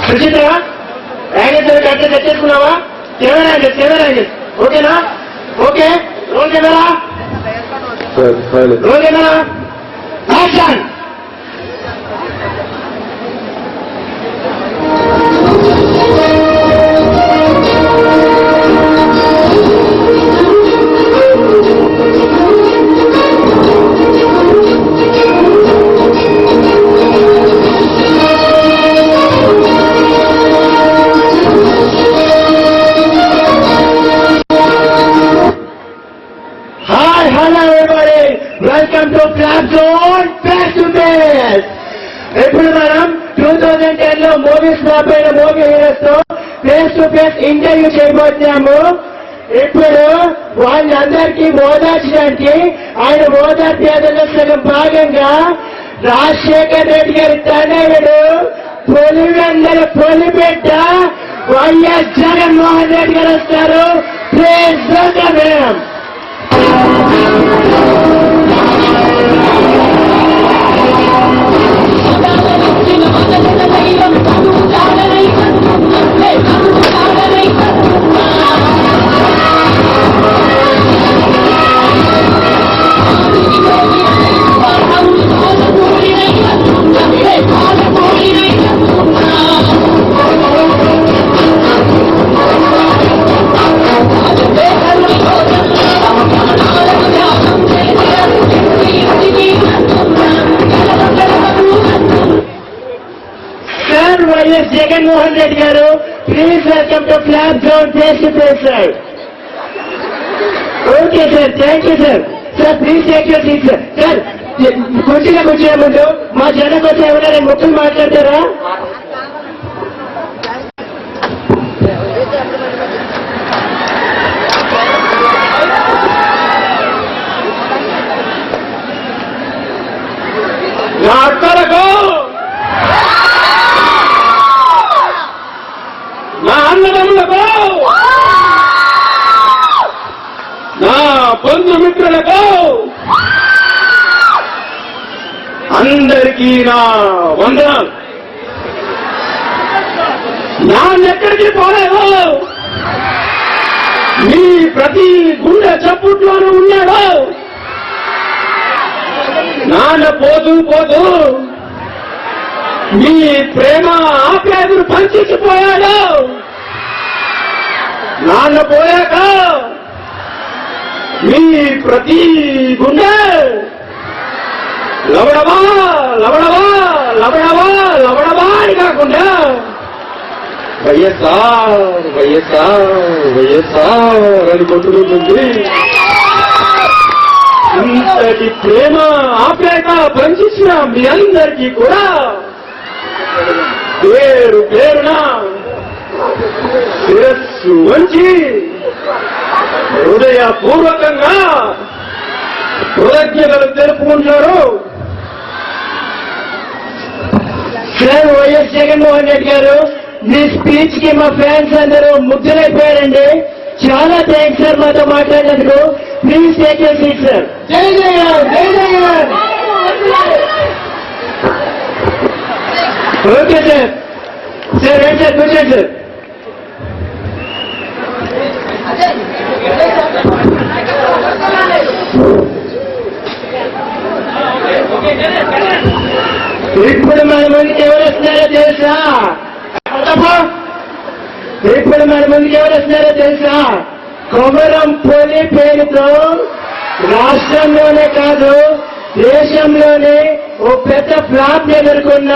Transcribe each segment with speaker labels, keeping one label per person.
Speaker 1: Suchitha angle అట్లా తెచ్చేసుకున్నావా? Camera ఓకేనా? Okay, roll camera action. Welcome to clap zone face to face. ఇప్పుడు మనం 2010 లో మూవీస్ ఫ్లాప్ అయిన మూవీ హీరోస్ తో ఫేస్ టు ఫేస్ ఇంటర్వ్యూ చేయబోతున్నాము. ఇప్పుడు వాళ్ళందరికీ ఓదార్చడానికి ఆయన ఓదార్పు యాత్రలో సగం భాగంగా రాజశేఖర్ రెడ్డి గారి తనయుడు పొలివెందల పొలిబిడ్డ వైఎస్ జగన్మోహన్ రెడ్డి గారు వస్తారు. Please welcome him. YS Jaganmohan Reddy గారు, please welcome to clap zone face to face sir. Okay sir, thank you sir. Sir please take your seat sir. Sir కుర్చీలో కూర్చునే ముందు మా జనం కోసం ఎవరైనా ముఖ్యం మాట్లాడతారా? నా అక్కలకు, నా అన్నదమ్ములకు, నా బంధుమిత్రులకు అందరికీ నా వందనాలు. నాన్నెక్కడికి పోలేదు, మీ ప్రతి గుండె చప్పుట్లోనూ ఉన్నాడు. నాన్న పోతూ పోతూ మీ ప్రేమ ఆప్యాయతను పంచిపోయాడు. నాన్న పోయాక మీ ప్రతి గుండె లవడవా లవడవా లవడవా లవడవా అని కాకుండా వైఎస్ఆర్ వైఎస్ఆర్ వైఎస్ఆర్ అని కొట్టుకుంటుంది. ఇంతటి ప్రేమ ఆప్యాయత పంచిన మీ అందరికీ కూడా పేరు పేరున శిరస్సు వంచి హృదయపూర్వకంగా కృతజ్ఞతలు తెలుపుకుంటున్నారు. సార్ వైఎస్ జగన్మోహన్ రెడ్డి గారు, మీ స్పీచ్ కి మా ఫ్యాన్స్ అందరూ ముగ్ధులైపోయారండి. చాలా థ్యాంక్స్ సార్ మాతో మాట్లాడినందుకు. Please take your seat sir. జై జగన్, జై జగన్. Okay sir. సార్ రండి సార్, కూర్చోండి సార్. ఇప్పుడు మన ముందుకు ఎవరు వస్తున్నారో తెలుసా? ఇప్పుడు మన ముందుకు ఎవరు వస్తున్నారో తెలుసా? కొమరం పులి పేరుతో రాష్ట్రంలోనే కాదు దేశంలోనే ఓ పెద్ద ఫ్లాప్ ఎదుర్కొన్న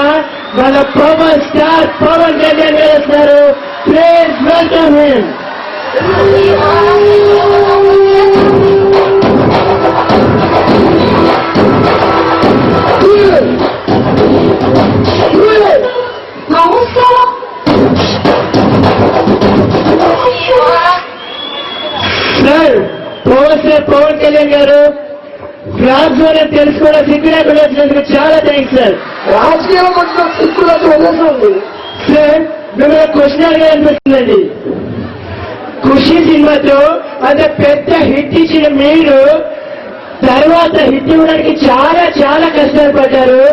Speaker 1: మన పవర్ స్టార్ పవన్ కళ్యాణ్ గారు వస్తున్నారు. Please welcome him. Sir Pawan Kalyan గారు ఫ్లాగ్స్ అని తెలుసుకోవడం సిగ్గులేకుండా వచ్చినందుకు చాలా థ్యాంక్స్ సార్. రాజకీయం కొంచెం సిగ్గులకు వదిలేస్తుంది సార్. మిమ్మల్ని క్వశ్చన్ అడిగా అనిపిస్తుందండి. ఖుషి సినిమాతో అంత పెద్ద హిట్ ఇచ్చిన మీరు తర్వాత హిట్ ఇవ్వడానికి చాలా చాలా కష్టాలు పడ్డారు.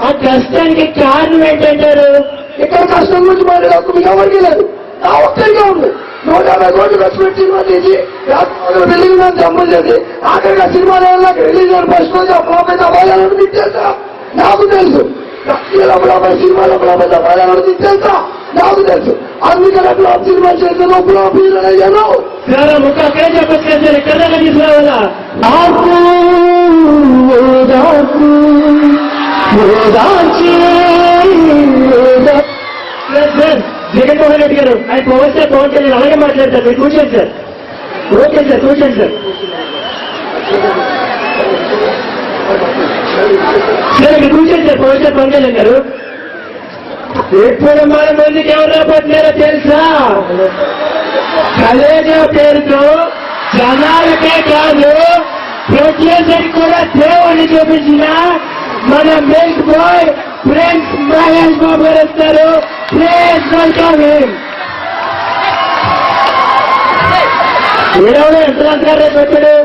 Speaker 1: ఆ కష్టానికి కారణం ఏంటంటారు?
Speaker 2: ఇక్కడ కష్టం గురించి మాట్లాడే హక్కు మీకు ఎవరికి లేదు, నా ఒక్కరిగా ఉంది. 150 కోట్లు ఖర్చు పెట్టి సినిమా తీసి బిల్డింగ్ మీద అమలు చేసి ఆఖరిగా సినిమా రిలీజ్ అయిన ఫస్ట్ రోజు అప్పుడు అవ్వాలని మీకు తెలుసా? నాకు తెలుసు. సినిమాలో అవ్వాలని మీకు తెలుసా? నాకు తెలుసు. అందుకని ఫ్లాప్ సినిమా చేశాను, ఫ్లాప్ హీరో అయ్యాను.
Speaker 1: జగన్మోహన్ రెడ్డి గారు ఆయన పవర్ స్టార్ పవన్ కళ్యాణ్ అలాగే మాట్లాడతారు. మీరు కూర్చోండి సార్. ఓకే సార్, కూర్చోండి సార్. సార్ మీరు కూర్చోండి sir. Power star Pawan Kalyan గారు ఎప్పుడు మన మందికి ఎవరు రాబోతున్నారో తెలుసా? కలేజా పేరుతో జనాలకే కాదు ప్రొడ్యూసర్ కూడా దేవుని చూపించిన మన milk boy prince Mahesh Babu గారు వస్తారు. Please welcome him. ఏడవడం ఎంత అంటారు రేపు వచ్చాడు?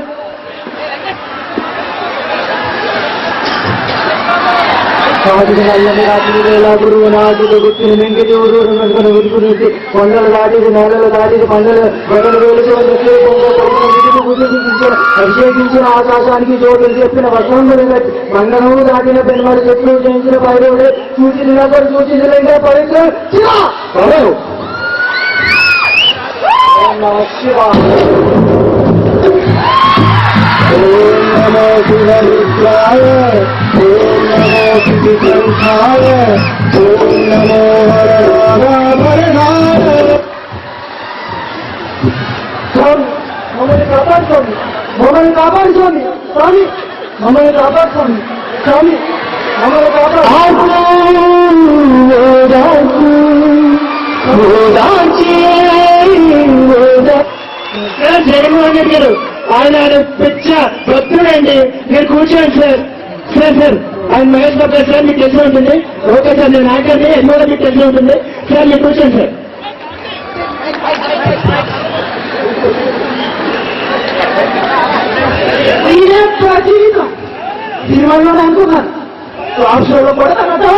Speaker 1: గురువు నాటిది గుర్తిన వెంకటి ఉరుకునేసి కొండలు దాటిది నెలలు దాటిది పండలు గొడవలు వేలుకు అభిషేకించిన ఆకాశానికి చోటులు చెప్పిన వసంతులు మంగళము దాటిన పెన్మడి చెట్లు చేయించిన పైరుడే చూసిన చూసిన పవిత్ర నమో శివరుద్రాయ, ఓం నమో శివకంఠాయ, ఓం నమో హరనాభరణాయ. మమ్మల్ని కాపాడుకోండి, మమ్మల్ని కాపాడుకోండి స్వామి, మమ్మల్ని కాపాడుకోండి స్వామి, మమ్మల్ని జగన్మోహన్ రెడ్డి గారు ఆయన పిచ్చ భక్తుడండి. మీరు కూర్చోండి సార్. సార్ సార్ ఆయన మహేష్ బాబు గారు సార్ మీకు తెలిసి ఉంటుంది. ఓకే సార్, నేను నాయకుడిని ఎన్నో మీకు తెలిసి ఉంటుంది. సార్ మీరు కూర్చోండి సార్. జీవితం సినిమాలో అనుకున్నాను, రాష్ట్రంలో షోలో కూడా అనటా.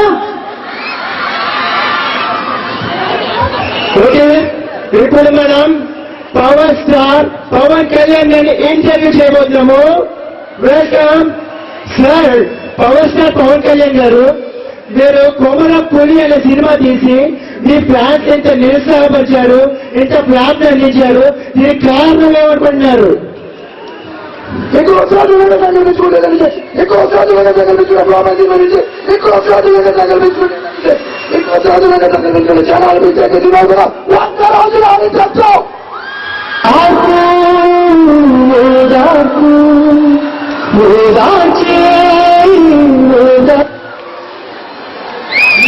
Speaker 1: ఓకే, ఇప్పుడు మనం పవర్ స్టార్ పవన్ కళ్యాణ్ గారిని ఇంటర్వ్యూ చేయబోతున్నాము. Welcome sir. Power star Pawan Kalyan గారు, మీరు కొమర పులి అనే సినిమా తీసి మీ ఫ్యాన్స్ ఎంత నిరుత్సాహపరిచారు, ఎంత ప్రార్థన అందించారు, దీనికి కారణం ఏమనుకుంటున్నారు?
Speaker 2: ఎక్కువ సాధువులుగా తగిలించుకుంటే ఎక్కువ సాధువులుగా తగిలించుకున్న ప్రాబల్యం గురించి ఎక్కువ సాధువులుగా తగిలించుకుంటే ఎక్కువ సాధువులుగా తగిలించుకున్న జనాలు వ్యతిరేకించినా కూడా 100 రోజులు ఆలోచించు.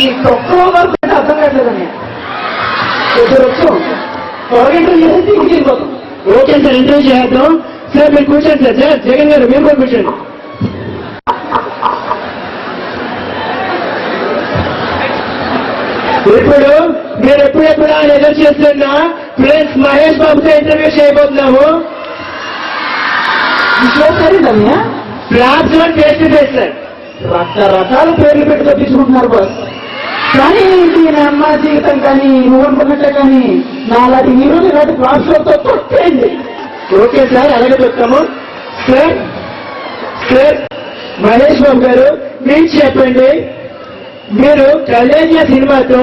Speaker 2: ఈ తక్కువ వరకు అర్థం కావట్లేదని
Speaker 1: ఓకే సార్, ఇంటర్వ్యూ చేద్దాం. సార్ మీరు కూర్చోండి సార్. సార్ జగన్ గారు మీరు కూడా కూర్చోండి. ఇప్పుడు మీరు ఎప్పుడెప్పుడు ఆయన ఎదురు చేస్తున్నా ప్రిన్స్ మహేష్ బాబుతో ఇంటర్వ్యూ చేయబోతున్నాము. Flops one face to face sir.
Speaker 2: రకరకాల పేర్లు పెట్టి తప్పించుకుంటున్నారు బాస్. కానీ నా అమ్మ జీవితం కానీ నువ్వు అనుకున్నట్టే కానీ నాలాంటి హీరోలు ఇలాంటి ఫ్లాప్స్లతో కొట్టేయండి.
Speaker 1: ఓకే సార్, అలాగే చెప్తాము. సార్ సార్ మహేష్ బాబు గారు మీరు చెప్పండి, మీరు కలేజా సినిమాతో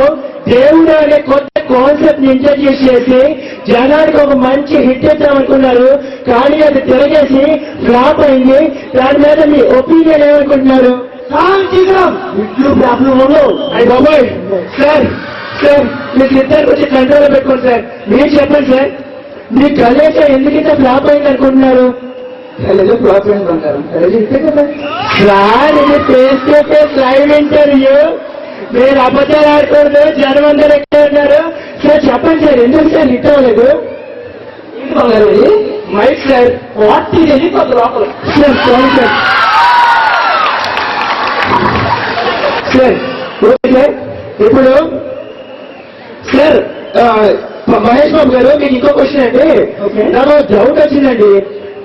Speaker 1: దేవుడు అనే కొత్త కాన్సెప్ట్ ఇంట్రడ్యూస్ చేసి జనానికి ఒక మంచి హిట్ ఇద్దామనుకున్నారు, కానీ అది తిరగేసి ఫ్లాప్ అయింది. దాని మీద మీ ఒపీనియన్ ఏమనుకుంటున్నారు? బాబాయ్ సార్ సార్ మీకు ఇద్దరు వచ్చి కంట్రోల్లో పెట్టుకోండి సార్. మీరు చెప్పండి సార్, మీ కలేజా ఎందుకంటే ఫ్లాప్ అయింది అనుకుంటున్నారు?
Speaker 2: ఫ్లాప్ అయిందంటారు
Speaker 1: సార్, ఇది face to face live interview. మీరు అబద్ధాలు ఆడకూడదు. జనం అందరూ ఎక్కడ ఉన్నారు సార్? చెప్పండి సార్, ఎందుకు సార్ హిట్ అవ్వలేదు? మైక్ సార్, వాటి లోపల sir. Sorry sir. Sir okay sir. ఇప్పుడు సార్ మహేష్ బాబు గారు మీకు ఇంకో క్వశ్చన్ అండి. నాకు డౌట్ వచ్చిందండి.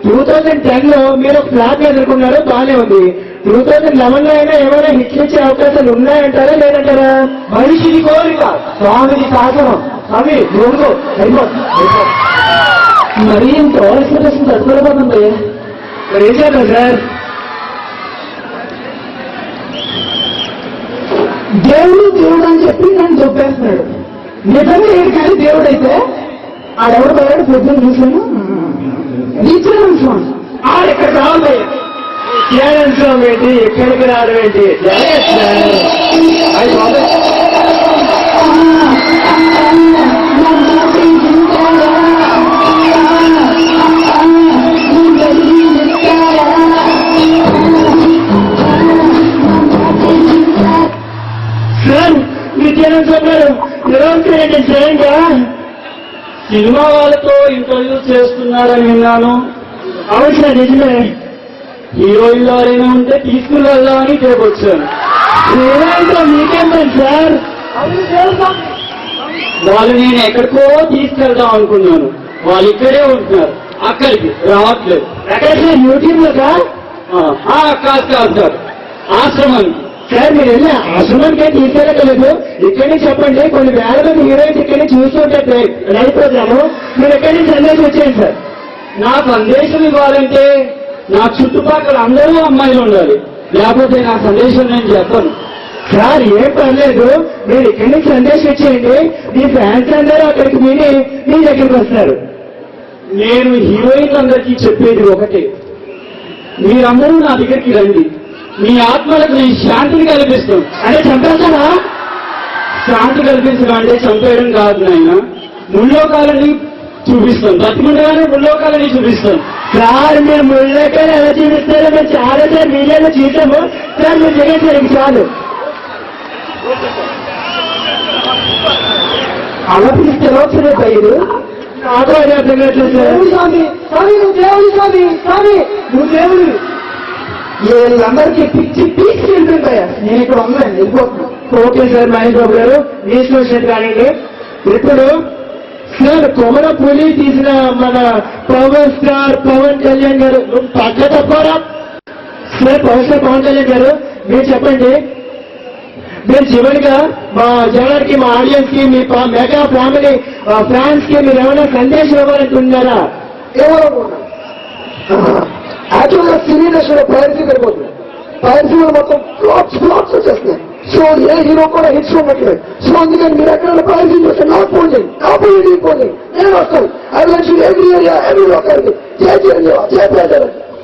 Speaker 1: 2010 లో మీరు ఫ్లాప్ ఎదుర్కొన్నారు, బాగానే ఉంది. 2011 లో అయినా ఏమైనా హిట్లు ఇచ్చే అవకాశాలు ఉన్నాయంటారా లేదంటారా? మనిషిని కోరిక స్వామిని శాసనం స్వామి నువ్వు మరీ ఇంత ఎక్స్పెక్టేషన్ తట్టుకోలేకపోతుంది. మరి ఏం చేద్దాం సార్? దేవుడు అని చెప్పి నన్ను చెప్పేస్తున్నాడు. నిజంగా ఏంటి కానీ దేవుడు అయితే ఆడెవరు పోయాడు పొద్దున్న చూసాను నిత్యానంద స్వామి ఆడెక్కడ రావాలి. నిత్యానంద స్వామి ఏంటి ఎక్కడికి రావడం ఏంటి? సార్ నిత్యానంద స్వామి గారు నిరంతరం స్వయంగా సినిమా వాళ్ళతో ఇంటర్వ్యూ చేస్తున్నారని విన్నాను. అవును సార్ నిజమే. హీరోయిన్ ఎవరైనా ఉంటే తీసుకుని వెళ్దామని ఇక్కడికి వచ్చాను. హీరోయిన్తో మీకేంటండి సార్? వాళ్ళు నేను ఎక్కడికో తీసుకెళ్దాం అనుకున్నాను. వాళ్ళు ఇక్కడే ఉంటున్నారు, అక్కడికి రావట్లేదు. ఎక్కడ సార్? యూట్యూబ్ లో కాదు సార్, ఆశ్రమానికి. సార్ మీరు వెళ్ళి ఆశ్రమానికి ఏం తీసుకెళ్ళలేదు. ఇక్కడి నుంచి చెప్పండి, కొన్ని వేల మంది హీరోయిన్స్ ఇక్కడి నుంచి చూస్తుంటే లైవ్ ప్రోగ్రాము. మీరు ఎక్కడి నుంచి సందేశం వచ్చేయండి సార్. నా సందేశం ఇవ్వాలంటే నా చుట్టుపక్కల అందరూ అమ్మాయిలు ఉండాలి, లేకపోతే నా సందేశం నేను చెప్పను. సార్ ఏం పర్లేదు, మీరు ఇక్కడి నుంచి సందేశం ఇచ్చేయండి. మీ ఫ్యాన్స్ అందరూ అక్కడికి విని మీ దగ్గరికి వస్తారు. నేను హీరోయిన్లందరికీ చెప్పేది ఒకటే, మీరందరూ నా దగ్గరికి రండి. మీ ఆత్మలకు నేను శాంతిని కల్పిస్తాను. అంటే చంపేస్తానా? శాంతి కల్పించడం అంటే చంపేయడం కాదు నాయన, ముల్లోకాలని చూపిస్తాను. బతికుండగానే ముల్లోకాలని చూపిస్తాను. సార్ మీరు ముల్లోకాలు ఎలా చూపిస్తారో మేము చాలా సార్ మీడియాలో చూసాము. సార్ మీరు చేయండి చాలు. అలా పిలిస్తే ఒకసారి బయలు నాకు అదే అర్థం కావట్లేదు సార్. స్వామి స్వామి నువ్వు దేవుడు, స్వామి స్వామి నువ్వు దేవుడు. వీళ్ళందరికీ పిచ్చి పీక్స్ వెళ్తుంటాయా? నేను ఇక్కడ ఉన్నాను, వెళ్ళిపోతున్నాను. ఓకే సార్ మహేష్ బాబు గారు, మీ ఇష్టం కానివ్వండి. ఇప్పుడు సార్ కొమరపులి తీసిన మన పవర్ స్టార్ పవన్ కళ్యాణ్ గారు పక్క తప్పారా sir? Power star Pawan Kalyan గారు మీరు చెప్పండి, మీరు చివరిగా మా జనానికి, మా ఆడియన్స్ కి, మీ మెగా ఫ్యామిలీ ఫ్యాన్స్ కి మీరు ఏమైనా సందేశం ఇవ్వాలనుకుంటున్నారా?
Speaker 2: యాక్చువల్గా సినీ ఇండస్ట్రీలో పైరసీ పెరిగిపోతుంది. పైరసీ మొత్తం ఫ్లాప్స్ వచ్చేస్తున్నాయి. సో ఏ హీరో కూడా హిట్స్ ఉండట్లేదు. సో అందుకని మీరు ఎక్కడ పైరసీ చూస్తే నాకు ఫోన్ చేయండి, ఫోన్ చేయండి, నేను వస్తాను. I will every area every locality. జై చిరంజీవి, జై ప్రజలు.